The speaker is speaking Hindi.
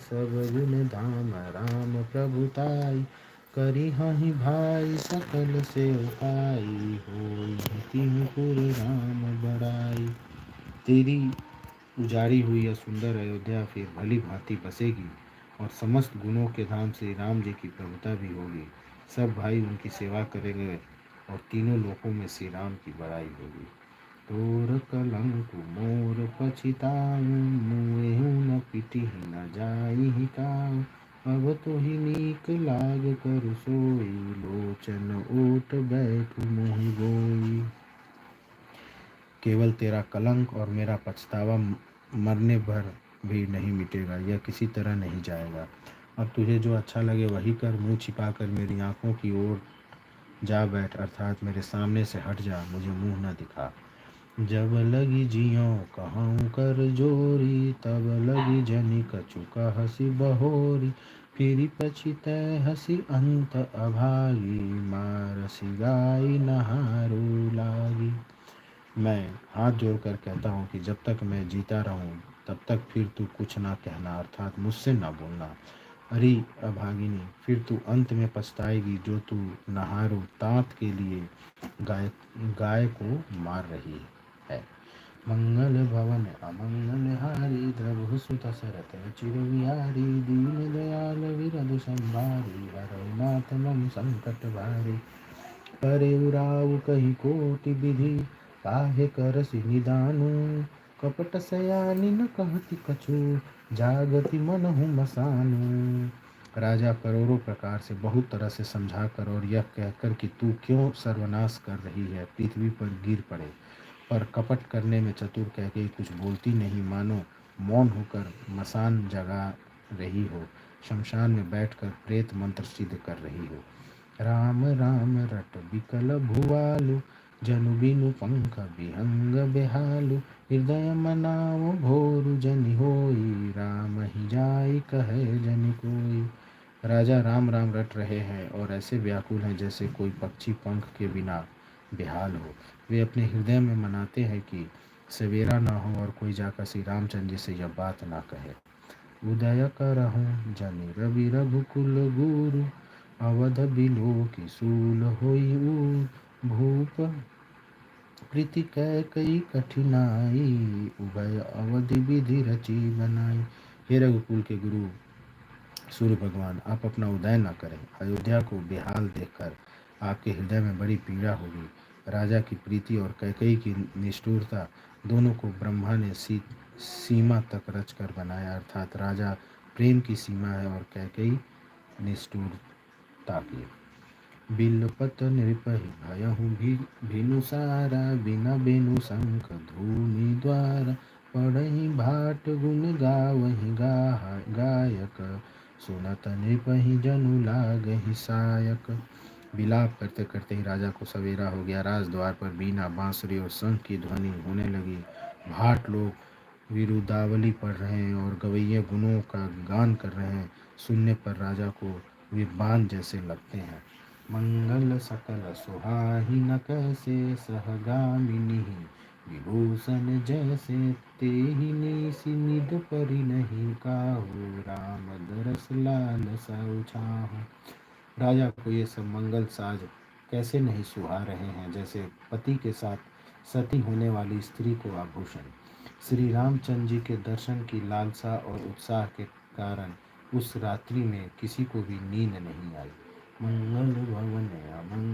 सब गुण धाम राम प्रभुताई। करी हहि भाई सकल से उपाई, होई तिहु पुर राम बड़ाई। तेरी उजाड़ी हुई यह सुंदर अयोध्या फिर भली भांति बसेगी और समस्त गुणों के धाम श्री राम जी की प्रभुता भी होगी। सब भाई उनकी सेवा करेंगे और तीनों लोकों में श्री राम की बड़ाई होगी। तोर कलंक मोर पछिताऊँ, मुएहु न पिटिहि न जाइहि काऊ। अब तो ही नीक लाग कर सोई, लोचन ओट बैठु मोहि गोई। केवल तेरा कलंक और मेरा पछतावा मरने भर भी नहीं मिटेगा, यह किसी तरह नहीं जाएगा। अब तुझे जो अच्छा लगे वही कर, मुंह छिपाकर मेरी आंखों की ओर जा बैठ, अर्थात मेरे सामने से हट जा, मुझे मुंह न दिखा। जब लगी जियों कहूँ कर जोरी, तब लगी जनि कछु कहसि बहोरी। फिर पछितै हसी अंत अभागी, मारसी गाई नहारू लागी। मैं हाथ जोड़कर कहता हूँ कि जब तक मैं जीता रहूँ तब तक फिर तू कुछ ना कहना, अर्थात मुझसे ना बोलना। अरे अभागिनी, फिर तू अंत में पछताएगी जो तू नहारू तात के लिए गाय गाय को मार रही है। मंगल भवन अमंगल हारी, द्रवहु सुत सरत चिर विहारी। दीन दयाल विरधु संभारी, हरौ नाथ मम संकट भारी। करे उराऊ कही कोटि विधि, काहे करसि निदानु। कपट सयानी न कहती कछु, जागति मनहु मसानु। राजा करोड़ों प्रकार से बहुत तरह से समझा कर और यह कहकर कि तू क्यों सर्वनाश कर रही है, पृथ्वी पर गिर पड़े, पर कपट करने में चतुर कैकेयी कुछ बोलती नहीं, मानो मौन होकर मसान जगा रही हो, शमशान में बैठकर प्रेत मंत्र सिद्ध कर रही हो। राम राम रट बिकल भुआलु, जनु बिनु पंख विहंग बेहालु। हृदय मनाओ भोरु जनि होई, राम ही जाई कहे जनि कोई। राजा राम राम रट रहे हैं और ऐसे व्याकुल हैं जैसे कोई पक्षी पंख के बिना बेहाल हो। वे अपने हृदय में मनाते हैं कि सवेरा ना हो और कोई जाकर श्री रामचंद्र जी से यह बात ना कहे। उदय करहूँ जनि रवि रघुकुल गुरु, अवध बिलो की सूल होई ऊर। भूप प्रीति कई कठिनाई, उभय अवधि विधि रची बनाई। हे रघुकुल के गुरु सूर्य भगवान, आप अपना उदय न करें। अयोध्या को बेहाल देखकर आपके हृदय में बड़ी पीड़ा होगी। राजा की प्रीति और कैकेयी की निष्ठुरता दोनों को ब्रह्मा ने सीमा तक रच कर बनाया, अर्थात राजा प्रेम की सीमा है और कैकेयी निष्ठुरता की। बिलपत नृपहि भयहु भिनु सारा, बिना बेनु शंख धूमि द्वारा। पढ़हि भाट गुण गावहि गायक, सुनत नृपहि जनु लागहि सायक। विलाप करते करते ही राजा को सवेरा हो गया। राजद्वार पर बीना बांसुरी और शंख की ध्वनि होने लगी। भाट लोग विरुदावली पढ़ रहे हैं और गवैये गुणों का गान कर रहे हैं। सुनने पर राजा को वे बाण जैसे लगते हैं। मंगल सकल सुहाहि न कैसे, सहगामिनी विभूषण जैसे। तेहि नीसि निद परि नहीं काहू, राम दरस लालसा छाहू। राजा को ये सब मंगल साज कैसे नहीं सुहा रहे हैं, जैसे पति के साथ सती होने वाली स्त्री को आभूषण। श्री रामचंद्र जी के दर्शन की लालसा और उत्साह के कारण उस रात्रि में किसी को भी नींद नहीं आई। मंगल भवन अमंगल